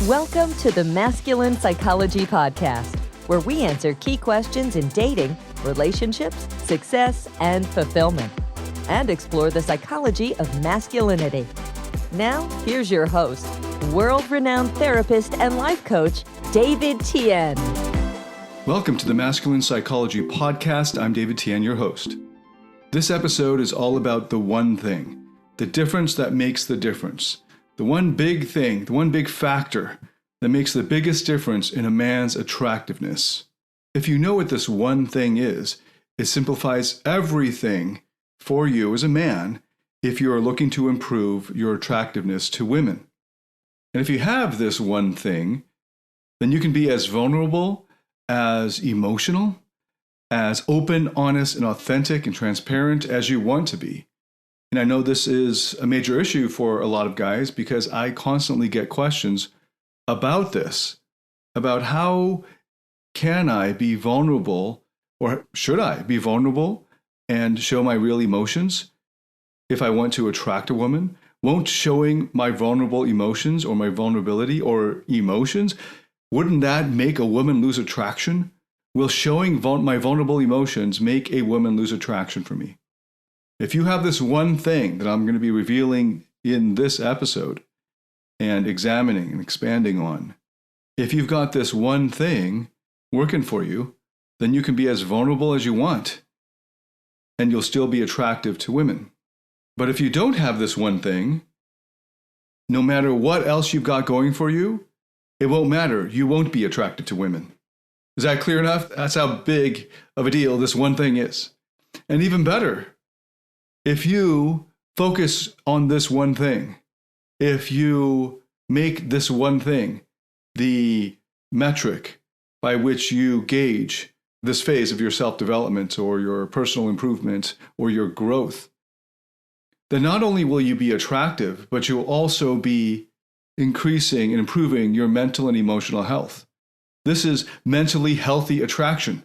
Welcome to the Masculine Psychology Podcast, where we answer key questions in dating, relationships, success, and fulfillment, and explore the psychology of masculinity. Now, here's your host, world-renowned therapist and life coach, David Tian. Welcome to the Masculine Psychology Podcast. I'm David Tian, your host. This episode is all about the one thing, the difference that makes the difference. The one big thing, the one big factor that makes the biggest difference in a man's attractiveness. If you know what this one thing is, it simplifies everything for you as a man if you are looking to improve your attractiveness to women. And if you have this one thing, then you can be as vulnerable, as emotional, as open, honest, and authentic and transparent as you want to be. And I know this is a major issue for a lot of guys because I constantly get questions about this, about how can I be vulnerable, or should I be vulnerable and show my real emotions if I want to attract a woman? Won't showing my vulnerable emotions or my vulnerability or emotions, wouldn't that make a woman lose attraction? Will showing my vulnerable emotions make a woman lose attraction for me? If you have this one thing that I'm going to be revealing in this episode and examining and expanding on, if you've got this one thing working for you, then you can be as vulnerable as you want and you'll still be attractive to women. But if you don't have this one thing, no matter what else you've got going for you, it won't matter. You won't be attracted to women. Is that clear enough? That's how big of a deal this one thing is. And even better, if you focus on this one thing, if you make this one thing the metric by which you gauge this phase of your self-development or your personal improvement or your growth, then not only will you be attractive, but you'll also be increasing and improving your mental and emotional health. This is mentally healthy attraction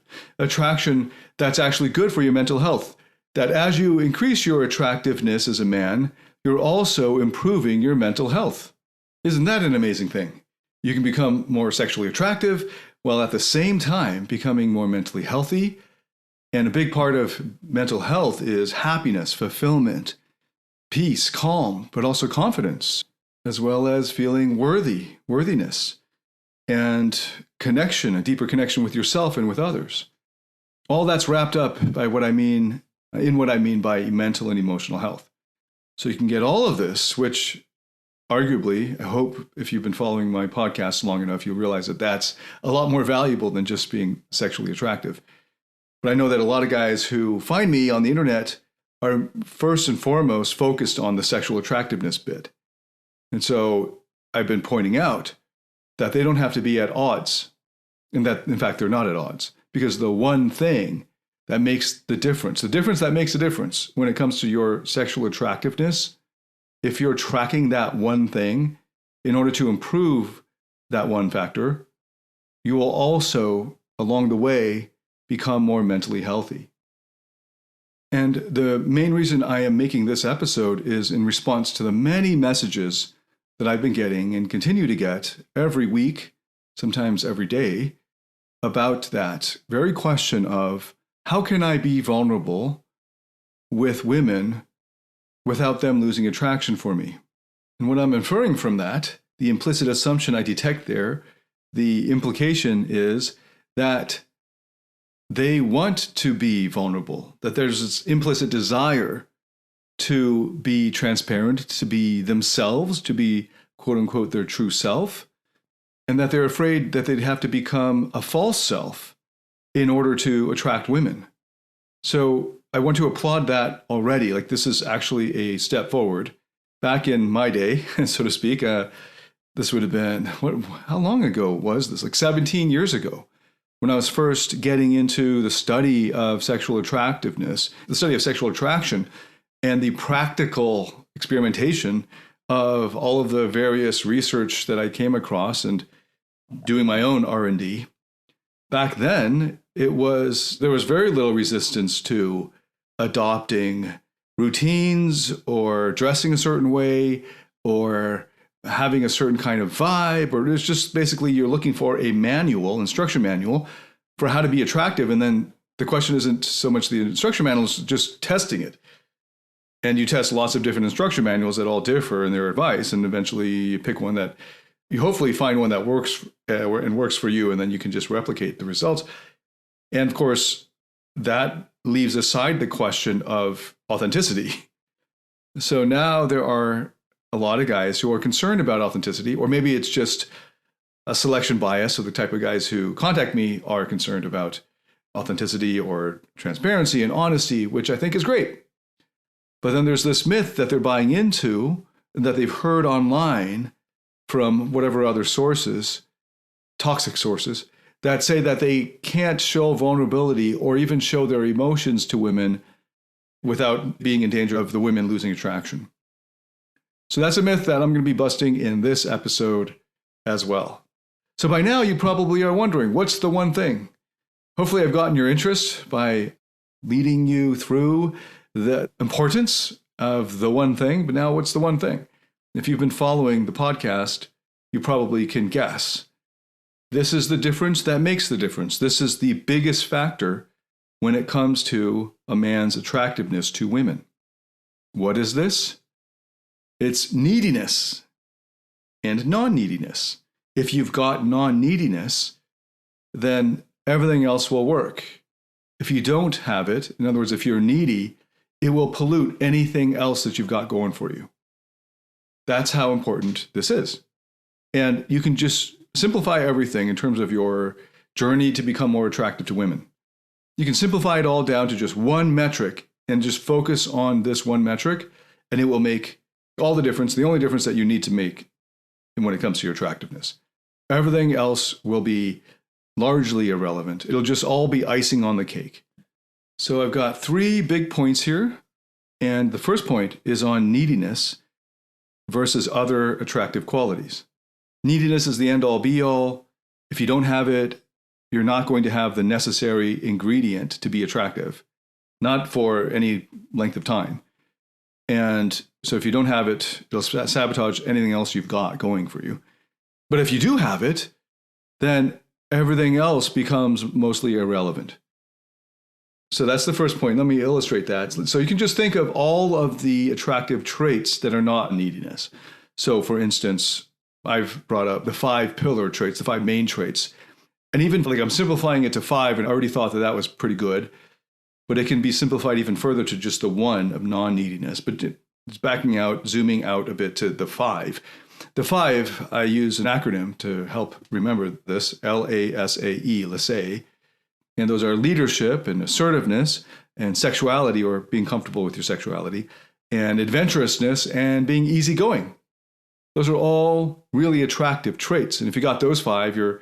that's actually good for your mental health. That as you increase your attractiveness as a man, you're also improving your mental health. Isn't that an amazing thing? You can become more sexually attractive while at the same time becoming more mentally healthy. And a big part of mental health is happiness, fulfillment, peace, calm, but also confidence, as well as feeling worthiness, and connection, a deeper connection with yourself and with others. All that's wrapped up by what I mean by mental and emotional health. So you can get all of this, which arguably, I hope if you've been following my podcast long enough, you'll realize that that's a lot more valuable than just being sexually attractive. But I know that a lot of guys who find me on the internet are first and foremost focused on the sexual attractiveness bit. And so I've been pointing out that they don't have to be at odds, and that, in fact, they're not at odds, because the one thing that makes the difference that makes a difference when it comes to your sexual attractiveness, if you're tracking that one thing in order to improve that one factor, you will also, along the way, become more mentally healthy. And the main reason I am making this episode is in response to the many messages that I've been getting and continue to get every week, sometimes every day, about that very question of, how can I be vulnerable with women without them losing attraction for me? And what I'm inferring from that, the implicit assumption I detect there, the implication is that they want to be vulnerable, that there's this implicit desire to be transparent, to be themselves, to be, quote unquote, their true self, and that they're afraid that they'd have to become a false self in order to attract women. So I want to applaud that already. Like, this is actually a step forward. Back in my day, so to speak, this would have been, how long ago was this? Like 17 years ago, when I was first getting into the study of sexual attractiveness, the study of sexual attraction, and the practical experimentation of all of the various research that I came across and doing my own R&D. Back then, there was very little resistance to adopting routines or dressing a certain way or having a certain kind of vibe, or it's just basically you're looking for a manual, instruction manual for how to be attractive. And then the question isn't so much the instruction manual, it's just testing it. And you test lots of different instruction manuals that all differ in their advice. And eventually you pick one that you hopefully find one that works and works for you. And then you can just replicate the results. And of course, that leaves aside the question of authenticity. So now there are a lot of guys who are concerned about authenticity, or maybe it's just a selection bias. So the type of guys who contact me are concerned about authenticity or transparency and honesty, which I think is great. But then there's this myth that they're buying into and that they've heard online from whatever other sources, toxic sources, that say that they can't show vulnerability or even show their emotions to women without being in danger of the women losing attraction. So that's a myth that I'm going to be busting in this episode as well. So by now you probably are wondering, what's the one thing? Hopefully I've gotten your interest by leading you through the importance of the one thing. But now what's the one thing? If you've been following the podcast, you probably can guess. This is the difference that makes the difference. This is the biggest factor when it comes to a man's attractiveness to women. What is this? It's neediness and non-neediness. If you've got non-neediness, then everything else will work. If you don't have it, in other words, if you're needy, it will pollute anything else that you've got going for you. That's how important this is. And you can just simplify everything in terms of your journey to become more attractive to women. You can simplify it all down to just one metric and just focus on this one metric, and it will make all the difference, the only difference that you need to make when it comes to your attractiveness. Everything else will be largely irrelevant. It'll just all be icing on the cake. So I've got 3 big points here. And the first point is on neediness versus other attractive qualities. Neediness is the end-all be-all. If you don't have it, you're not going to have the necessary ingredient to be attractive, not for any length of time. And so if you don't have it, it'll sabotage anything else you've got going for you. But if you do have it, then everything else becomes mostly irrelevant. So that's the first point. Let me illustrate that. So you can just think of all of the attractive traits that are not neediness. So for instance, I've brought up the 5 pillar traits, the 5 main traits. And even like I'm simplifying it to 5, and I already thought that that was pretty good. But it can be simplified even further to just the 1 of non-neediness. But it's backing out, zooming out a bit to the 5. The 5, I use an acronym to help remember this, LASAE, LASAE. And those are leadership and assertiveness and sexuality, or being comfortable with your sexuality, and adventurousness and being easygoing. Those are all really attractive traits. And if you got those 5, you're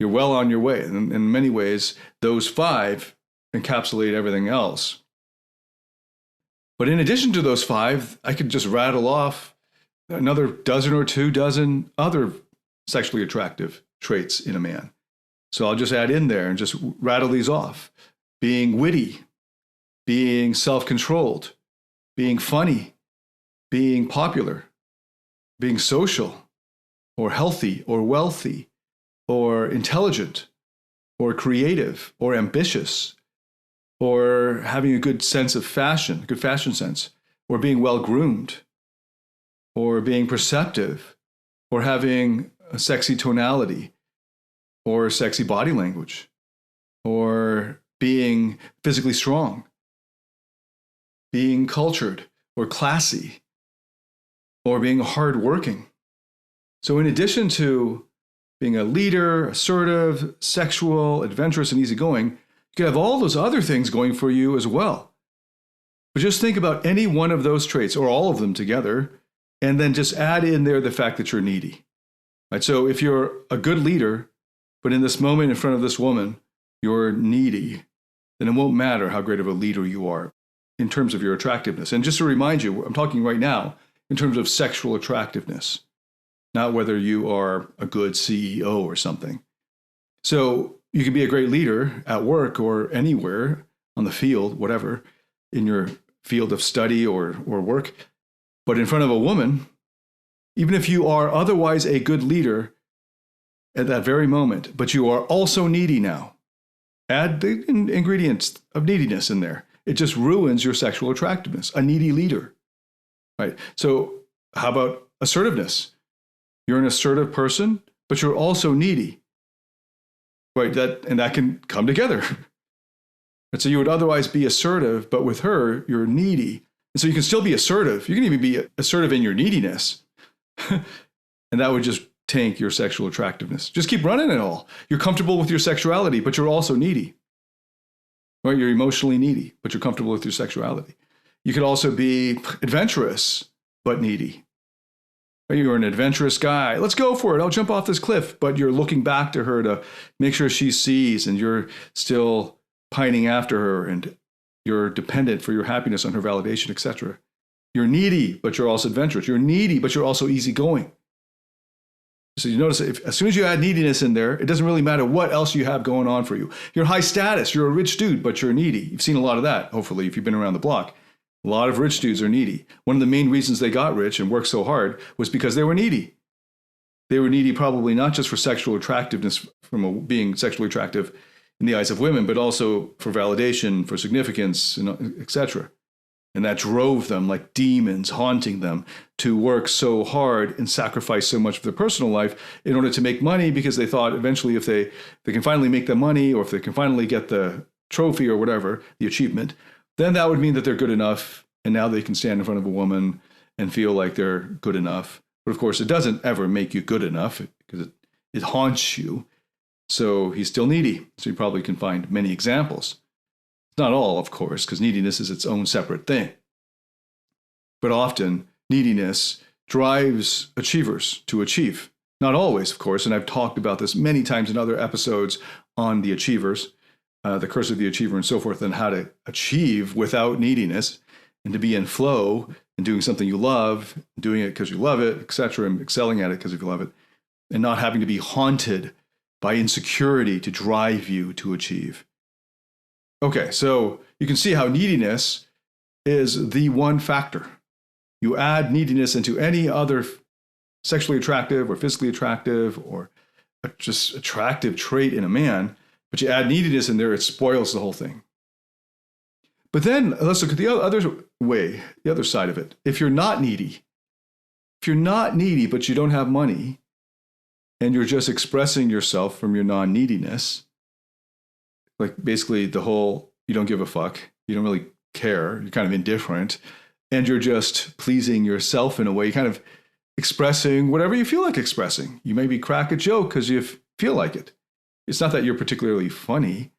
well on your way. And in many ways, those 5 encapsulate everything else. But in addition to those 5, I could just rattle off another dozen or 2 dozen other sexually attractive traits in a man. So I'll just add in there and just rattle these off. Being witty, being self-controlled, being funny, being popular, being social, or healthy, or wealthy, or intelligent, or creative, or ambitious, or having a good sense of fashion, a good fashion sense, or being well-groomed, or being perceptive, or having a sexy tonality, or sexy body language, or being physically strong, being cultured or classy, or being hardworking. So in addition to being a leader, assertive, sexual, adventurous, and easygoing, you could have all those other things going for you as well. But just think about any one of those traits, or all of them together, and then just add in there the fact that you're needy. Right? So if you're a good leader, but in this moment in front of this woman, you're needy, then it won't matter how great of a leader you are in terms of your attractiveness. And just to remind you, I'm talking right now in terms of sexual attractiveness, not whether you are a good CEO or something. So you can be a great leader at work or anywhere on the field, whatever, in your field of study or work. But in front of a woman, Even if you are otherwise a good leader at that very moment, but you are also needy now, add the ingredients of neediness in there. It just ruins your sexual attractiveness, a needy leader, right? So how about assertiveness? You're an assertive person, but you're also needy, right? That can come together. And so you would otherwise be assertive, but with her, you're needy. And so you can still be assertive. You can even be assertive in your neediness. And that would just tank your sexual attractiveness. Just keep running it all. You're comfortable with your sexuality, but you're also needy. Right? You're emotionally needy, but you're comfortable with your sexuality. You could also be adventurous, but needy. Right? You're an adventurous guy. Let's go for it. I'll jump off this cliff. But you're looking back to her to make sure she sees, and you're still pining after her, and you're dependent for your happiness on her validation, etc. You're needy, but you're also adventurous. You're needy, but you're also easygoing. So you notice as soon as you add neediness in there, it doesn't really matter what else you have going on for you. You're high status. You're a rich dude, but you're needy. You've seen a lot of that, hopefully, if you've been around the block. A lot of rich dudes are needy. One of the main reasons they got rich and worked so hard was because they were needy. They were needy probably not just for sexual attractiveness, from being sexually attractive in the eyes of women, but also for validation, for significance, etc. And that drove them like demons, haunting them to work so hard and sacrifice so much of their personal life in order to make money, because they thought eventually if they can finally make the money, or if they can finally get the trophy or whatever, the achievement, then that would mean that they're good enough. And now they can stand in front of a woman and feel like they're good enough. But of course, it doesn't ever make you good enough, because it haunts you. So he's still needy. So you probably can find many examples. Not all, of course, because neediness is its own separate thing. But often, neediness drives achievers to achieve. Not always, of course, and I've talked about this many times in other episodes on the achievers, the curse of the achiever and so forth, and how to achieve without neediness and to be in flow and doing something you love, doing it because you love it, etc., and excelling at it because you love it, and not having to be haunted by insecurity to drive you to achieve. Okay, so you can see how neediness is the one factor. You add neediness into any other sexually attractive or physically attractive or just attractive trait in a man, but you add neediness in there, it spoils the whole thing. But then let's look at the other way, the other side of it. If you're not needy, but you don't have money, and you're just expressing yourself from your non-neediness, like basically the whole, you don't give a fuck, you don't really care, you're kind of indifferent, and you're just pleasing yourself in a way, kind of expressing whatever you feel like expressing. You maybe crack a joke because you feel like it. It's not that you're particularly funny.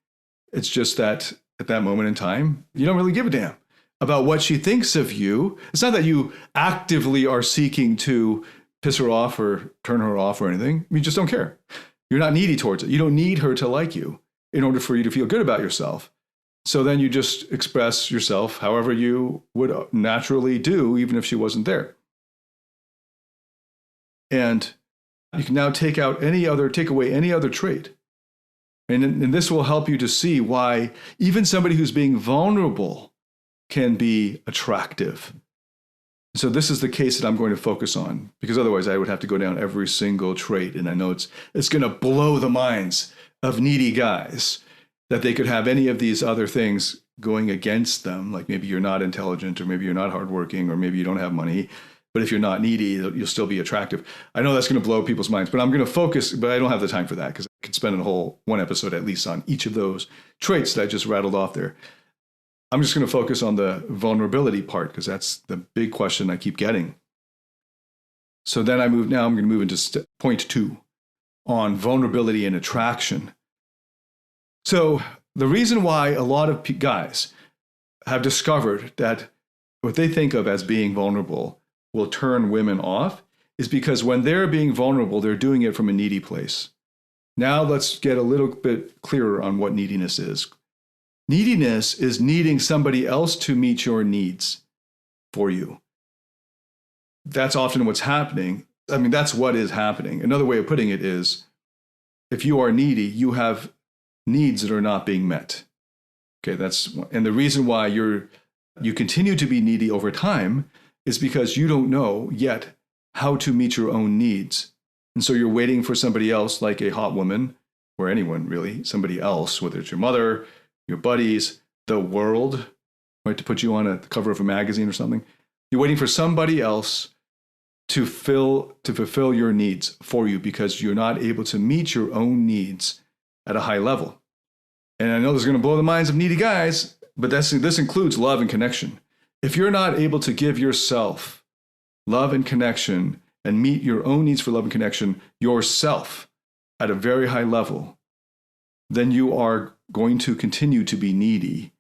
It's just that at that moment in time, you don't really give a damn about what she thinks of you. It's not that you actively are seeking to piss her off or turn her off or anything. You just don't care. You're not needy towards it. You don't need her to like you in order for you to feel good about yourself. So then you just express yourself however you would naturally do, even if she wasn't there. And you can now take away any other trait. And this will help you to see why even somebody who's being vulnerable can be attractive. So this is the case that I'm going to focus on, because otherwise I would have to go down every single trait. And I know it's going to blow the minds of needy guys that they could have any of these other things going against them. Like maybe you're not intelligent, or maybe you're not hardworking, or maybe you don't have money. But if you're not needy, you'll still be attractive. I know that's going to blow people's minds, but I'm going to focus, but I don't have the time for that, because I could spend a whole one episode at least on each of those traits that I just rattled off there. I'm just going to focus on the vulnerability part, because that's the big question I keep getting. So then I'm going to move into point 2 on vulnerability and attraction. So the reason why a lot of guys have discovered that what they think of as being vulnerable will turn women off is because when they're being vulnerable, they're doing it from a needy place. Now let's get a little bit clearer on what neediness is. Neediness is needing somebody else to meet your needs for you. That's often what's happening. I mean, that's what is happening. Another way of putting it is, if you are needy, you have needs that are not being met. Okay, and the reason why you continue to be needy over time is because you don't know yet how to meet your own needs. And so you're waiting for somebody else, like a hot woman, or anyone really, somebody else, whether it's your mother, your buddies, the world, right, to put you on the cover of a magazine or something. You're waiting for somebody else to fulfill your needs for you because you're not able to meet your own needs at a high level. And I know this is going to blow the minds of needy guys, but this includes love and connection. If you're not able to give yourself love and connection and meet your own needs for love and connection yourself at a very high level, then you are going to continue to be needy,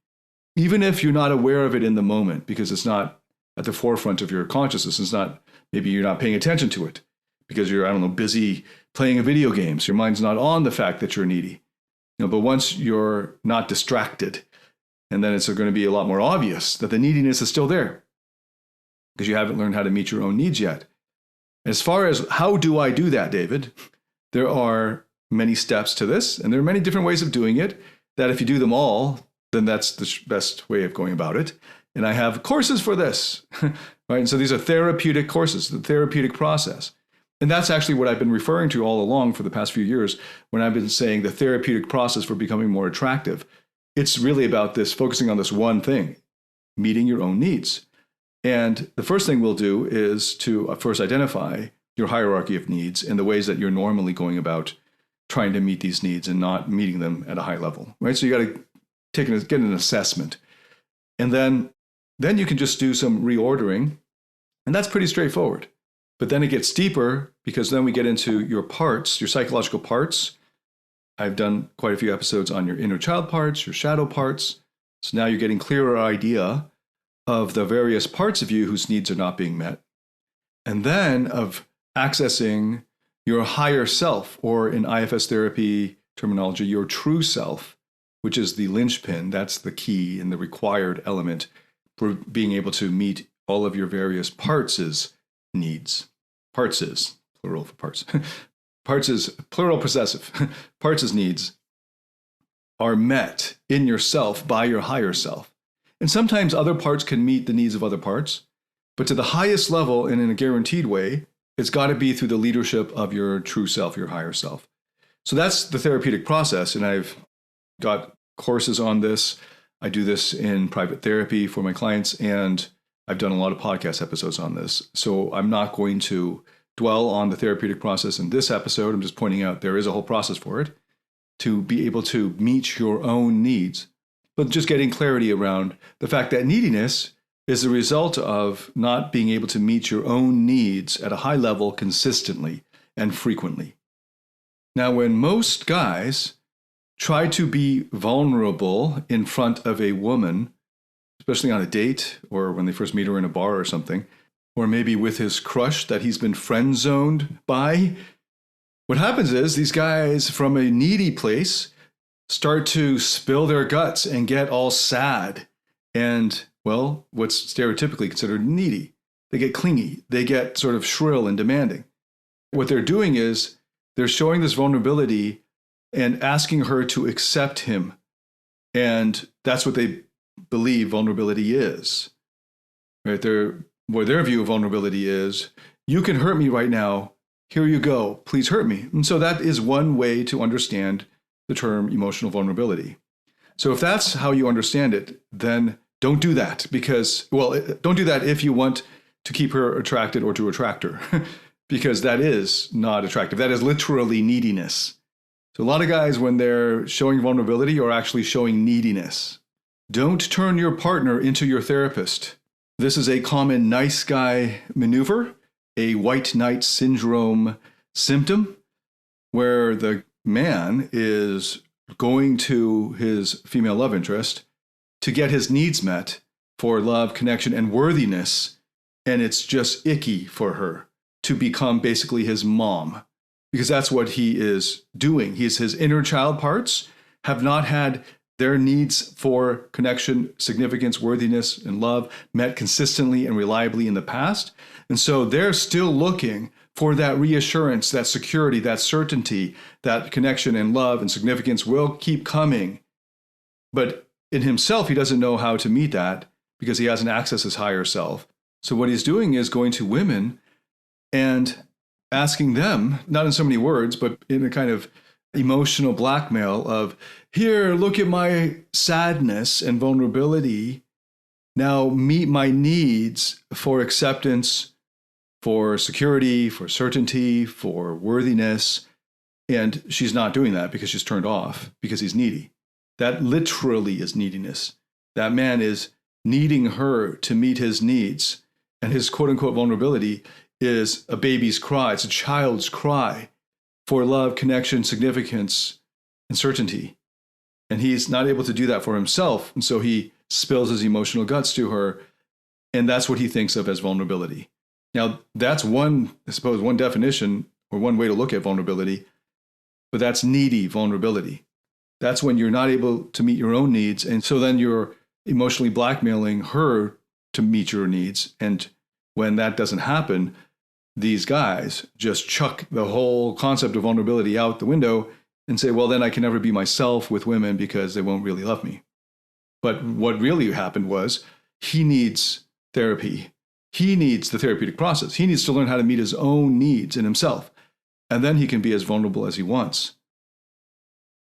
even if you're not aware of it in the moment, because it's not at the forefront of your consciousness. It's not, maybe you're not paying attention to it because you're, busy playing a video game. So your mind's not on the fact that you're needy. But once you're not distracted, and then it's going to be a lot more obvious that the neediness is still there because you haven't learned how to meet your own needs yet. As far as how do I do that, David, there are many steps to this, and there are many different ways of doing it that if you do them all, then that's the best way of going about it. And I have courses for this, right? And so these are therapeutic courses, the therapeutic process. And that's actually what I've been referring to all along for the past few years when I've been saying the therapeutic process for becoming more attractive. It's really about this, focusing on this one thing, meeting your own needs. And the first thing we'll do is to first identify your hierarchy of needs and the ways that you're normally going about trying to meet these needs and not meeting them at a high level, right? So you got to get an assessment. And then you can just do some reordering. And that's pretty straightforward. But then it gets deeper because then we get into your parts, your psychological parts. I've done quite a few episodes on your inner child parts, your shadow parts. So now you're getting clearer idea of the various parts of you whose needs are not being met. And then of accessing your higher self, or in IFS therapy terminology, your true self, which is the linchpin. That's the key and the required element for being able to meet all of your various parts' needs. Parts is plural for parts. Parts is plural possessive. Parts' needs are met in yourself by your higher self. And sometimes other parts can meet the needs of other parts, but to the highest level and in a guaranteed way, it's got to be through the leadership of your true self, your higher self. So that's the therapeutic process. And I've got courses on this. I do this in private therapy for my clients, and I've done a lot of podcast episodes on this. So I'm not going to dwell on the therapeutic process in this episode. I'm just pointing out there is a whole process for it to be able to meet your own needs, but just getting clarity around the fact that neediness is the result of not being able to meet your own needs at a high level consistently and frequently. Now, when most guys try to be vulnerable in front of a woman, especially on a date or when they first meet her in a bar or something, or maybe with his crush that he's been friend-zoned by, what happens is these guys from a needy place start to spill their guts and get all sad and, well, what's stereotypically considered needy. They get clingy. They get sort of shrill and demanding. What they're doing is they're showing this vulnerability and asking her to accept him. And that's what they believe vulnerability is. Right? Where their view of vulnerability is, you can hurt me right now. Here you go. Please hurt me. And so that is one way to understand the term emotional vulnerability. So if that's how you understand it, then don't do that don't do that if you want to keep her attracted or to attract her, because that is not attractive. That is literally neediness. So a lot of guys, when they're showing vulnerability, are actually showing neediness. Don't turn your partner into your therapist. This is a common nice guy maneuver, a white knight syndrome symptom, where the man is going to his female love interest to get his needs met for love, connection, and worthiness, and it's just icky for her to become basically his mom, because that's what he is doing. His inner child parts have not had their needs for connection, significance, worthiness, and love met consistently and reliably in the past. And so they're still looking for that reassurance, that security, that certainty, that connection and love and significance will keep coming. But in himself, he doesn't know how to meet that because he hasn't accessed his higher self. So what he's doing is going to women and asking them, not in so many words, but in a kind of emotional blackmail of, here, look at my sadness and vulnerability. Now meet my needs for acceptance, for security, for certainty, for worthiness. And she's not doing that because she's turned off, because he's needy. That literally is neediness. That man is needing her to meet his needs. And his quote unquote vulnerability is a baby's cry. It's a child's cry for love, connection, significance, and certainty. And he's not able to do that for himself. And so he spills his emotional guts to her. And that's what he thinks of as vulnerability. Now, that's one definition or one way to look at vulnerability, but that's needy vulnerability. That's when you're not able to meet your own needs. And so then you're emotionally blackmailing her to meet your needs. And when that doesn't happen, these guys just chuck the whole concept of vulnerability out the window and say, well, then I can never be myself with women because they won't really love me. But what really happened was he needs therapy. He needs the therapeutic process. He needs to learn how to meet his own needs in himself. And then he can be as vulnerable as he wants.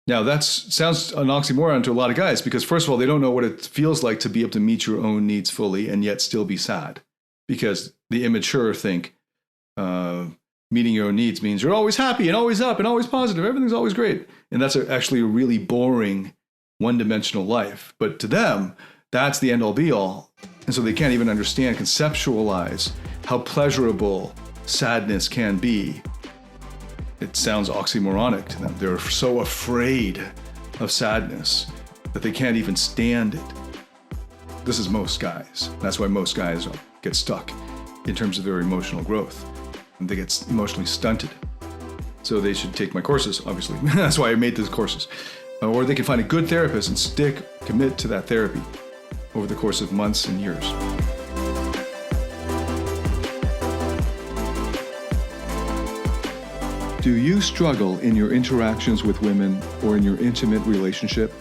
Now, that sounds an oxymoron to a lot of guys because, first of all, they don't know what it feels like to be able to meet your own needs fully and yet still be sad. Because the immature think meeting your own needs means you're always happy and always up and always positive. Everything's always great. And that's actually a really boring, one-dimensional life. But to them, that's the end-all be-all. And so they can't even understand, conceptualize how pleasurable sadness can be. It sounds oxymoronic to them. They're so afraid of sadness that they can't even stand it. This is most guys. That's why most guys get stuck in terms of their emotional growth. And they get emotionally stunted. So they should take my courses, obviously. That's why I made these courses. Or they can find a good therapist and commit to that therapy over the course of months and years. Do you struggle in your interactions with women or in your intimate relationship?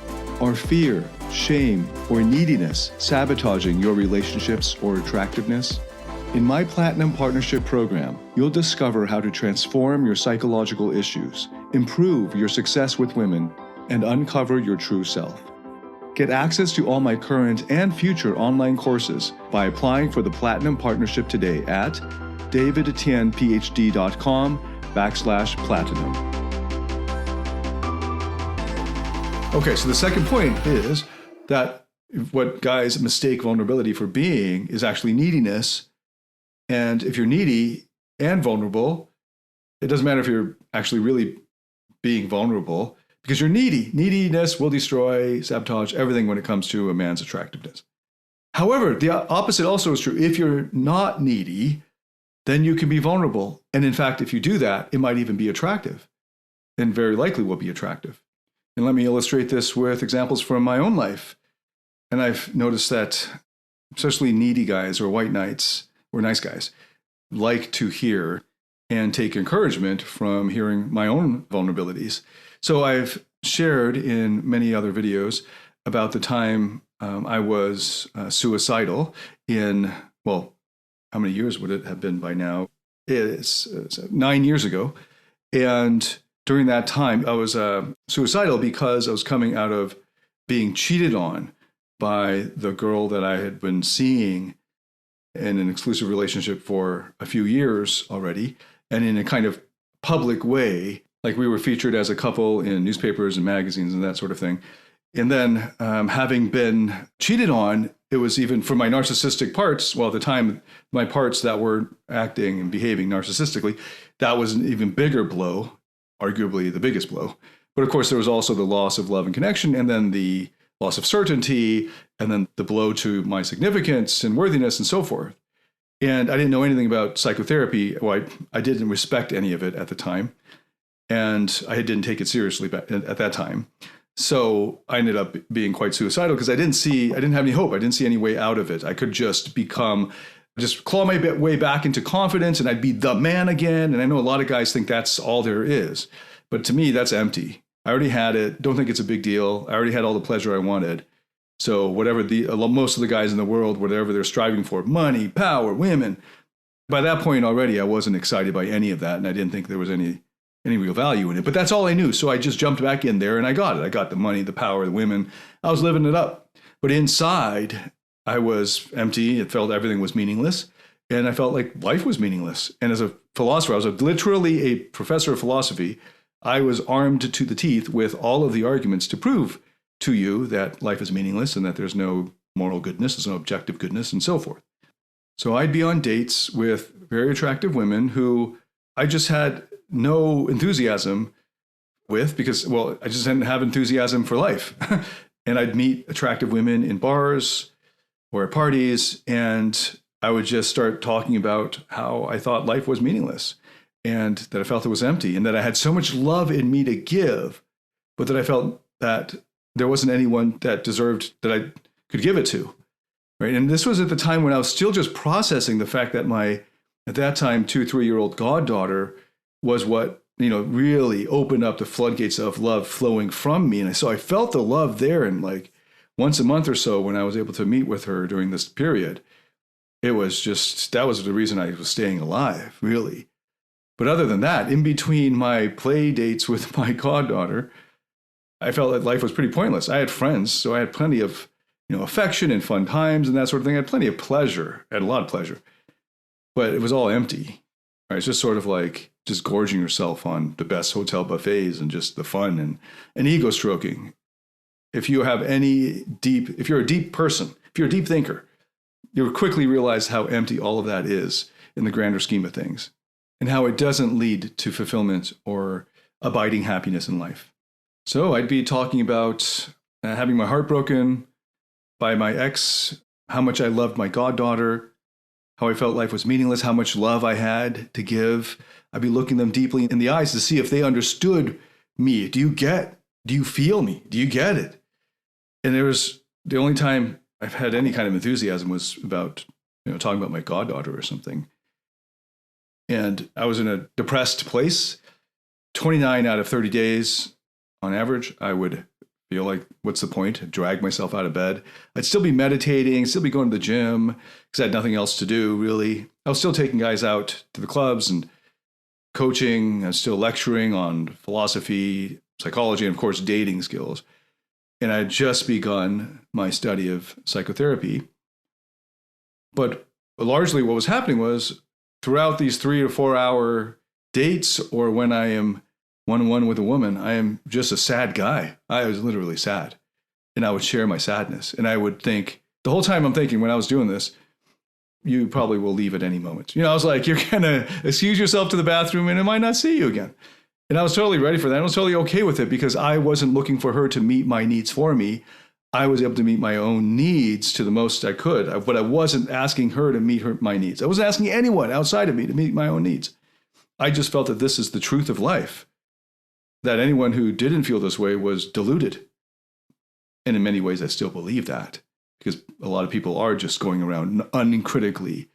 Are fear, shame, or neediness sabotaging your relationships or attractiveness? In my Platinum Partnership Program, you'll discover how to transform your psychological issues, improve your success with women, and uncover your true self. Get access to all my current and future online courses by applying for the Platinum Partnership today at davidtianphd.com/platinum. Okay, so the second point is that what guys mistake vulnerability for being is actually neediness. And if you're needy and vulnerable, it doesn't matter if you're actually really being vulnerable because you're needy. Neediness will destroy, sabotage everything when it comes to a man's attractiveness. However, the opposite also is true. If you're not needy, then you can be vulnerable. And in fact, if you do that, it might even be attractive and very likely will be attractive. And let me illustrate this with examples from my own life. And I've noticed that especially needy guys or white knights or nice guys like to hear and take encouragement from hearing my own vulnerabilities. So I've shared in many other videos about the time I was suicidal in, well, how many years would it have been by now? It's 9 years ago. And during that time, I was suicidal because I was coming out of being cheated on by the girl that I had been seeing in an exclusive relationship for a few years already, and in a kind of public way, like we were featured as a couple in newspapers and magazines and that sort of thing. And then having been cheated on, it was even for my narcissistic parts, well, at the time, my parts that were acting and behaving narcissistically, that was an even bigger blow, arguably the biggest blow. But of course, there was also the loss of love and connection, and then the loss of certainty, and then the blow to my significance and worthiness and so forth. And I didn't know anything about psychotherapy. Well, I didn't respect any of it at the time. And I didn't take it seriously at that time. So I ended up being quite suicidal because I didn't have any hope. I didn't see any way out of it. I could just claw my way back into confidence and I'd be the man again. And I know a lot of guys think that's all there is. But to me, that's empty. I already had it. Don't think it's a big deal. I already had all the pleasure I wanted. So whatever most of the guys in the world, whatever they're striving for, money, power, women, By that point already, I wasn't excited by any of that, and I didn't think there was any real value in it. But that's all I knew. So I just jumped back in there and I got it. I got the money, the power, the women. I was living it up. But inside, I was empty. It felt everything was meaningless. And I felt like life was meaningless. And as a philosopher, I was literally a professor of philosophy. I was armed to the teeth with all of the arguments to prove to you that life is meaningless and that there's no moral goodness, there's no objective goodness, and so forth. So I'd be on dates with very attractive women who I just had no enthusiasm with because, well, I just didn't have enthusiasm for life. And I'd meet attractive women in bars or at parties, and I would just start talking about how I thought life was meaningless and that I felt it was empty and that I had so much love in me to give, but that I felt that there wasn't anyone that deserved that I could give it to. Right. And this was at the time when I was still just processing the fact that my, at that time, 2-3-year-old goddaughter was what, really opened up the floodgates of love flowing from me. And so I felt the love there. And like once a month or so, when I was able to meet with her during this period, it was just, that was the reason I was staying alive, really. But other than that, in between my play dates with my goddaughter, I felt that life was pretty pointless. I had friends, so I had plenty of affection and fun times and that sort of thing. I had plenty of pleasure. I had a lot of pleasure. But it was all empty. Right? It's just sort of like just gorging yourself on the best hotel buffets and just the fun and ego stroking. If you have if you're a deep person, if you're a deep thinker, you'll quickly realize how empty all of that is in the grander scheme of things and how it doesn't lead to fulfillment or abiding happiness in life. So I'd be talking about having my heart broken by my ex, how much I loved my goddaughter, how I felt life was meaningless, how much love I had to give. I'd be looking them deeply in the eyes to see if they understood me. Do you feel me? Do you get it? And there was the only time I've had any kind of enthusiasm was about, talking about my goddaughter or something. And I was in a depressed place. 29 out of 30 days on average, I would feel like, what's the point? I'd drag myself out of bed. I'd still be meditating, still be going to the gym because I had nothing else to do, really. I was still taking guys out to the clubs and coaching. I was still lecturing on philosophy, psychology, and of course, dating skills. And I had just begun my study of psychotherapy. But largely what was happening was throughout these 3 or 4 hour dates, or when I am one-on-one with a woman, I am just a sad guy. I was literally sad. And I would share my sadness. And I would think, the whole time I'm thinking when I was doing this, you probably will leave at any moment. I was like, you're going to excuse yourself to the bathroom and I might not see you again. And I was totally ready for that. I was totally okay with it because I wasn't looking for her to meet my needs for me. I was able to meet my own needs to the most I could, but I wasn't asking her to meet my needs. I wasn't asking anyone outside of me to meet my own needs. I just felt that this is the truth of life, that anyone who didn't feel this way was deluded. And in many ways, I still believe that because a lot of people are just going around uncritically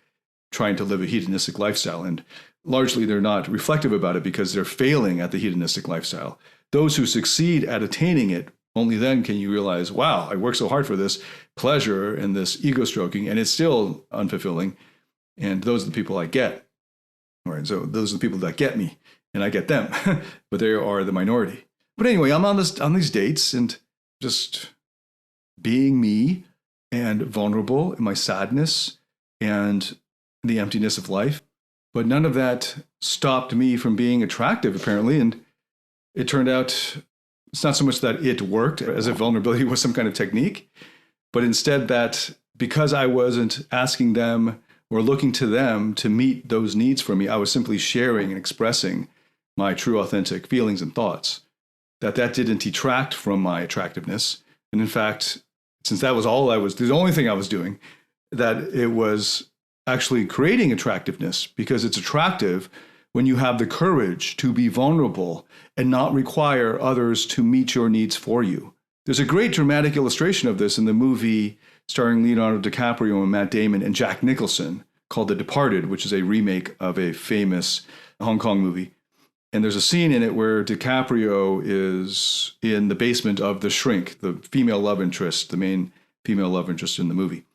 trying to live a hedonistic lifestyle. And largely, they're not reflective about it because they're failing at the hedonistic lifestyle. Those who succeed at attaining it, only then can you realize, wow, I worked so hard for this pleasure and this ego stroking, and it's still unfulfilling. And those are the people I get. All right, so those are the people that get me, and I get them, but they are the minority. But anyway, I'm on these dates and just being me and vulnerable in my sadness and the emptiness of life. But none of that stopped me from being attractive, apparently. And it turned out it's not so much that it worked as if vulnerability was some kind of technique, but instead that because I wasn't asking them or looking to them to meet those needs for me, I was simply sharing and expressing my true authentic feelings and thoughts, that didn't detract from my attractiveness. And in fact, since that was the only thing I was doing, that it was actually creating attractiveness, because it's attractive when you have the courage to be vulnerable and not require others to meet your needs for you. There's a great dramatic illustration of this in the movie starring Leonardo DiCaprio and Matt Damon and Jack Nicholson called The Departed, which is a remake of a famous Hong Kong movie. And there's a scene in it where DiCaprio is in the basement of the shrink, the female love interest, the main female love interest in the movie.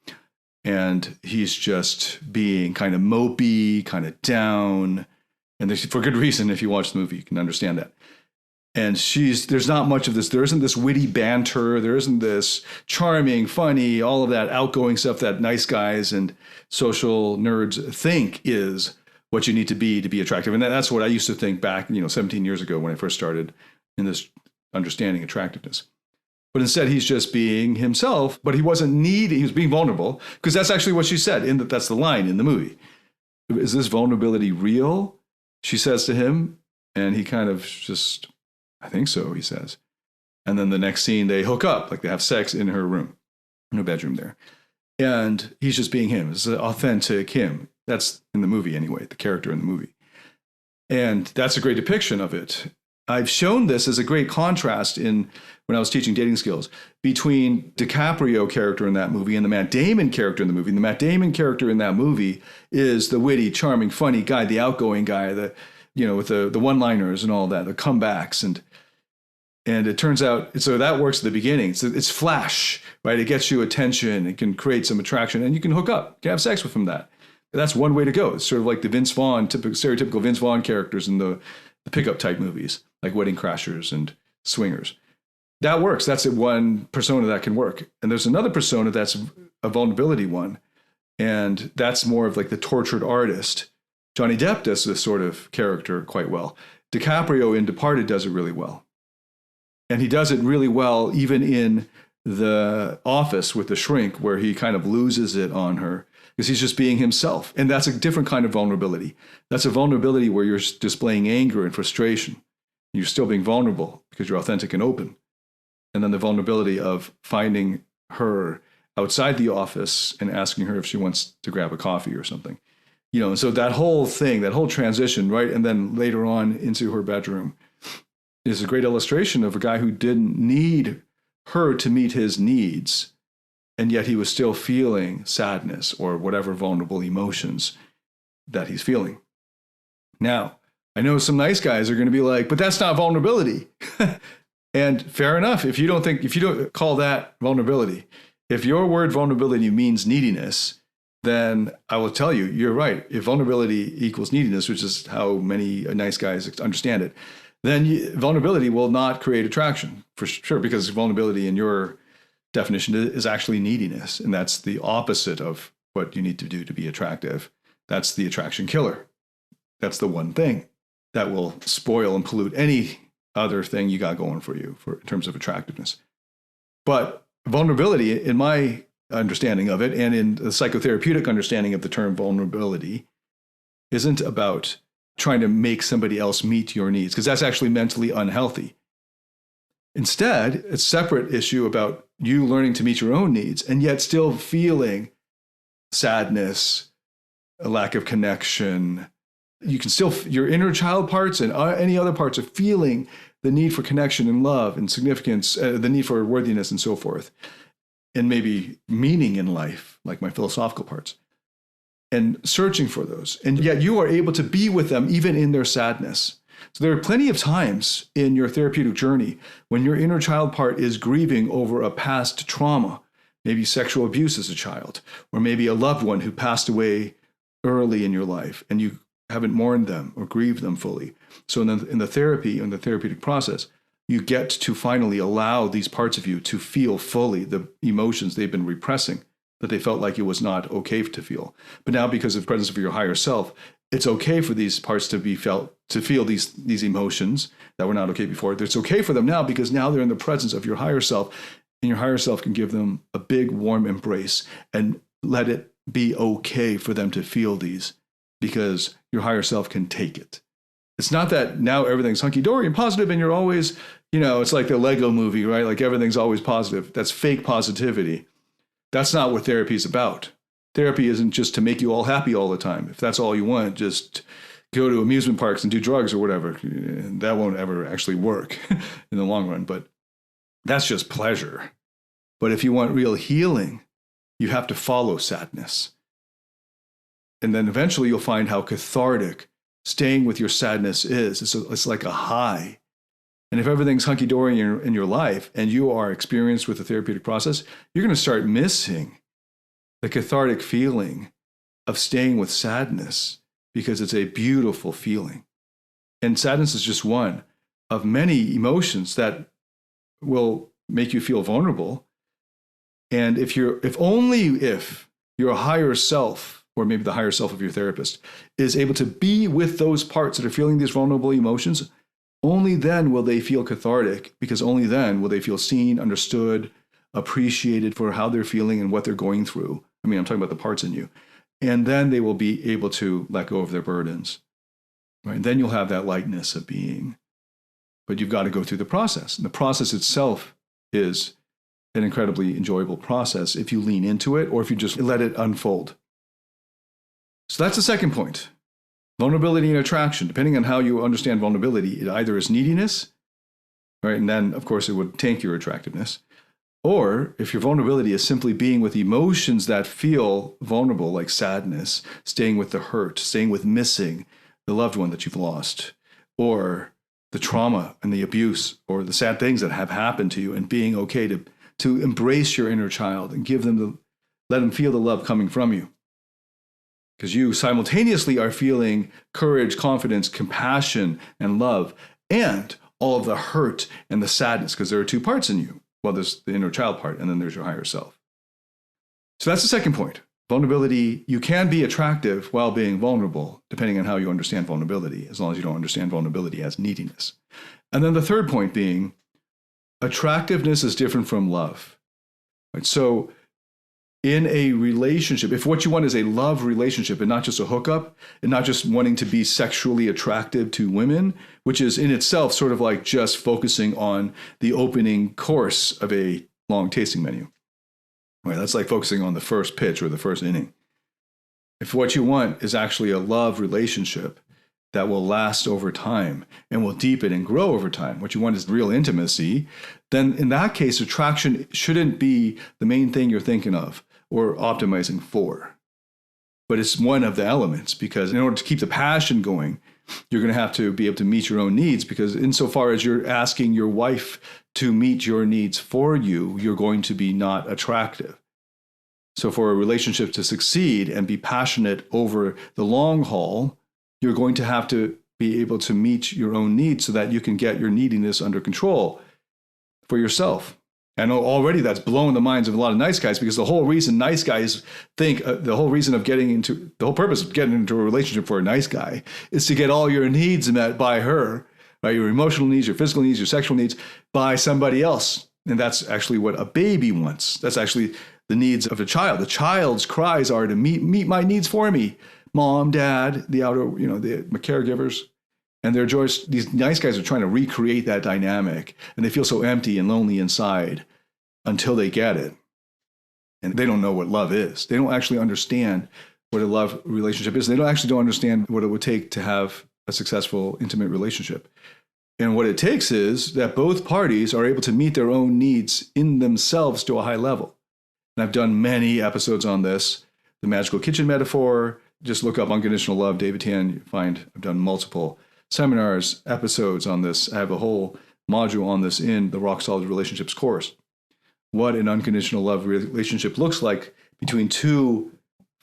and he's just being kind of mopey, kind of down. And for good reason, if you watch the movie, you can understand that. And there's not much of this. There isn't this witty banter. There isn't this charming, funny, all of that outgoing stuff that nice guys and social nerds think is what you need to be attractive. And that's what I used to think back, 17 years ago when I first started in this understanding attractiveness. But instead, he's just being himself, but he wasn't needy. He was being vulnerable, because that's actually what she said. That's the line in the movie. Is this vulnerability real? She says to him, and he kind of just, I think so, he says. And then the next scene, they hook up, like they have sex in her room, in her bedroom there. And he's just being him. It's an authentic him. That's in the movie anyway, the character in the movie. And that's a great depiction of it. I've shown this as a great contrast when I was teaching dating skills between DiCaprio character in that movie and the Matt Damon character in the movie. And the Matt Damon character in that movie is the witty, charming, funny guy, the outgoing guy, with the one-liners and all that, the comebacks. And it turns out, so that works at the beginning. It's flash, right? It gets you attention. It can create some attraction, and you can hook up. You can have sex with him. That's one way to go. It's sort of like the Vince Vaughn, stereotypical Vince Vaughn characters in the pickup type movies, like Wedding Crashers and Swingers. That works. That's one persona that can work. And there's another persona that's a vulnerability one. And that's more of like the tortured artist. Johnny Depp does this sort of character quite well. DiCaprio in Departed does it really well. And he does it really well even in The Office with the shrink, where he kind of loses it on her because he's just being himself. And that's a different kind of vulnerability. That's a vulnerability where you're displaying anger and frustration. You're still being vulnerable because you're authentic and open. And then the vulnerability of finding her outside the office and asking her if she wants to grab a coffee or something. And so that whole thing, that whole transition, right? And then later on into her bedroom is a great illustration of a guy who didn't need her to meet his needs, and yet he was still feeling sadness or whatever vulnerable emotions that he's feeling. Now, I know some nice guys are going to be like, but that's not vulnerability. And fair enough. If you don't call that vulnerability, if your word vulnerability means neediness, then I will tell you, you're right. If vulnerability equals neediness, which is how many nice guys understand it, then vulnerability will not create attraction, for sure, because vulnerability in your definition is actually neediness. And that's the opposite of what you need to do to be attractive. That's the attraction killer. That's the one thing that will spoil and pollute any other thing you got going for you in terms of attractiveness. But vulnerability, in my understanding of it, and in the psychotherapeutic understanding of the term vulnerability, isn't about trying to make somebody else meet your needs, because that's actually mentally unhealthy. Instead, it's a separate issue about you learning to meet your own needs and yet still feeling sadness, a lack of connection. You can still, your inner child parts and any other parts are feeling the need for connection and love and significance, the need for worthiness and so forth, and maybe meaning in life, like my philosophical parts, and searching for those. And yet you are able to be with them even in their sadness. So there are plenty of times in your therapeutic journey when your inner child part is grieving over a past trauma, maybe sexual abuse as a child, or maybe a loved one who passed away early in your life, and you haven't mourned them or grieved them fully. So in the therapeutic process, you get to finally allow these parts of you to feel fully the emotions they've been repressing, that they felt like it was not okay to feel. But now, because of the presence of your higher self, it's okay for these parts to feel these emotions that were not okay before. It's okay for them now because now they're in the presence of your higher self, and your higher self can give them a big warm embrace and let it be okay for them to feel these, because your higher self can take it. It's not that now everything's hunky-dory and positive and you're always, it's like the Lego movie, right? Like everything's always positive. That's fake positivity. That's not what therapy is about. Therapy isn't just to make you all happy all the time. If that's all you want, just go to amusement parks and do drugs or whatever. And that won't ever actually work in the long run, but that's just pleasure. But if you want real healing, you have to follow sadness. And then eventually you'll find how cathartic staying with your sadness is. It's like a high. And if everything's hunky-dory in your life and you are experienced with the therapeutic process, you're going to start missing the cathartic feeling of staying with sadness, because it's a beautiful feeling. And sadness is just one of many emotions that will make you feel vulnerable. And if your higher self, or maybe the higher self of your therapist, is able to be with those parts that are feeling these vulnerable emotions, only then will they feel cathartic, because only then will they feel seen, understood, appreciated for how they're feeling and what they're going through. I mean, I'm talking about the parts in you. And then they will be able to let go of their burdens. Right? And then you'll have that lightness of being. But you've got to go through the process. And the process itself is an incredibly enjoyable process if you lean into it or if you just let it unfold. So that's the second point. Vulnerability and attraction. Depending on how you understand vulnerability, it either is neediness, right? And then, of course, it would tank your attractiveness. Or if your vulnerability is simply being with emotions that feel vulnerable, like sadness, staying with the hurt, staying with missing the loved one that you've lost, or the trauma and the abuse, or the sad things that have happened to you, and being okay to embrace your inner child and let them feel the love coming from you. Because you simultaneously are feeling courage, confidence, compassion, and love, and all of the hurt and the sadness, because there are two parts in you. Well, there's the inner child part, and then there's your higher self. So that's the second point. Vulnerability, you can be attractive while being vulnerable, depending on how you understand vulnerability, as long as you don't understand vulnerability as neediness. And then the third point being, attractiveness is different from love. Right? So in a relationship, if what you want is a love relationship and not just a hookup, and not just wanting to be sexually attractive to women, which is in itself sort of like just focusing on the opening course of a long tasting menu. Right? That's like focusing on the first pitch or the first inning. If what you want is actually a love relationship that will last over time and will deepen and grow over time, what you want is real intimacy, then in that case, attraction shouldn't be the main thing you're thinking of or optimizing for. But it's one of the elements, because in order to keep the passion going, you're going to have to be able to meet your own needs, because insofar as you're asking your wife to meet your needs for you, you're going to be not attractive. So for a relationship to succeed and be passionate over the long haul, you're going to have to be able to meet your own needs so that you can get your neediness under control for yourself. I know already that's blowing the minds of a lot of nice guys, because the whole reason nice guys think, the whole purpose of getting into a relationship for a nice guy is to get all your needs met by her, right? Your emotional needs, your physical needs, your sexual needs by somebody else. And that's actually what a baby wants. That's actually the needs of a child. The child's cries are to meet my needs for me. Mom, dad, the caregivers. And they're just, these nice guys are trying to recreate that dynamic, and they feel so empty and lonely inside until they get it. And they don't know what love is. They don't actually understand what a love relationship is. They don't understand what it would take to have a successful, intimate relationship. And what it takes is that both parties are able to meet their own needs in themselves to a high level. And I've done many episodes on this. The magical kitchen metaphor, just look up unconditional love, David Tian, you find I've done multiple seminars, episodes on this. I have a whole module on this in the Rock Solid Relationships course. What an unconditional love relationship looks like between two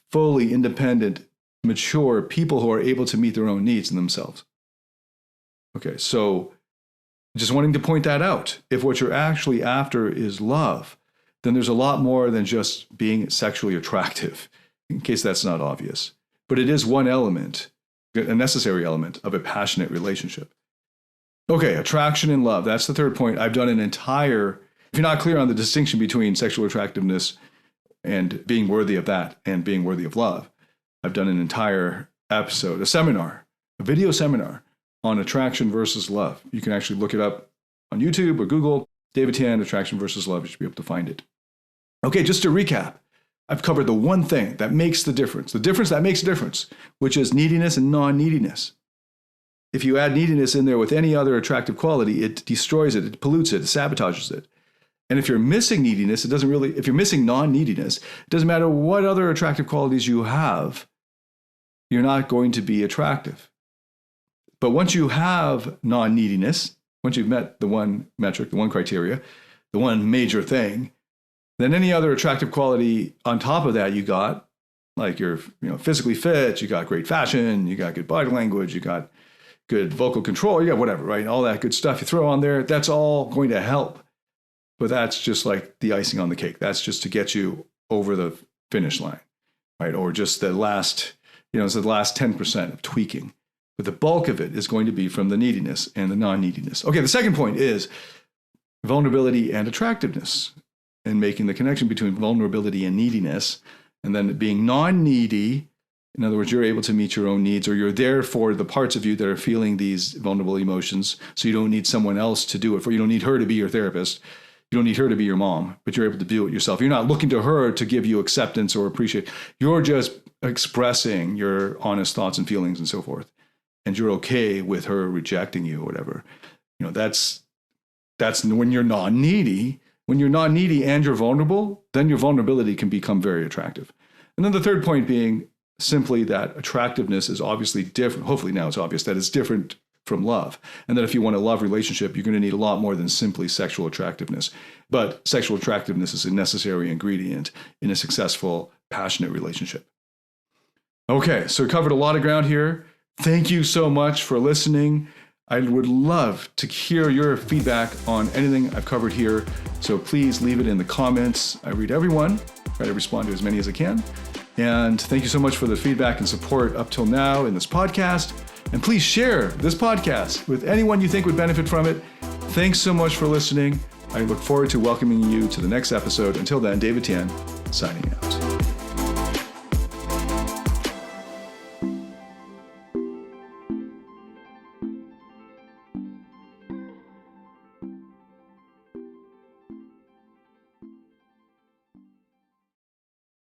fully independent, mature people who are able to meet their own needs in themselves. Okay, so just wanting to point that out. If what you're actually after is love, then there's a lot more than just being sexually attractive, in case that's not obvious. But it is one element, a necessary element of a passionate relationship. Okay, attraction and love. That's the third point. I've done an entire, if you're not clear on the distinction between sexual attractiveness and being worthy of that and being worthy of love, I've done an entire episode, a video seminar on attraction versus love. You can actually look it up on YouTube or Google, David Tian, attraction versus love. You should be able to find it. Okay, just to recap, I've covered the one thing that makes the difference that makes a difference, which is neediness and non-neediness. If you add neediness in there with any other attractive quality, it destroys it, it pollutes it, it sabotages it. And if you're missing neediness, if you're missing non-neediness, it doesn't matter what other attractive qualities you have, you're not going to be attractive. But once you have non-neediness, once you've met the one metric, the one criteria, the one major thing, Then any other attractive quality on top of that you got, like you're physically fit, you got great fashion, you got good body language, you got good vocal control, you got whatever, right? All that good stuff you throw on there, that's all going to help. But that's just like the icing on the cake. That's just to get you over the finish line, right? Or just the last, it's the last 10% of tweaking. But the bulk of it is going to be from the neediness and the non-neediness. Okay, the second point is vulnerability and attractiveness, and making the connection between vulnerability and neediness, and then being non-needy. In other words, you're able to meet your own needs, or you're there for the parts of you that are feeling these vulnerable emotions. So you don't need someone else to do it for you. You don't need her to be your therapist. You don't need her to be your mom, but you're able to do it yourself. You're not looking to her to give you acceptance or appreciation. You're just expressing your honest thoughts and feelings and so forth. And you're okay with her rejecting you or whatever. That's when you're not needy. When you're not needy and you're vulnerable, then your vulnerability can become very attractive. And then the third point being simply that attractiveness is obviously different. Hopefully now it's obvious that it's different from love. And that if you want a love relationship, you're going to need a lot more than simply sexual attractiveness. But sexual attractiveness is a necessary ingredient in a successful, passionate relationship. Okay, so we covered a lot of ground here. Thank you so much for listening. I would love to hear your feedback on anything I've covered here. So please leave it in the comments. I read everyone, try to respond to as many as I can. And thank you so much for the feedback and support up till now in this podcast. And please share this podcast with anyone you think would benefit from it. Thanks so much for listening. I look forward to welcoming you to the next episode. Until then, David Tian, signing out.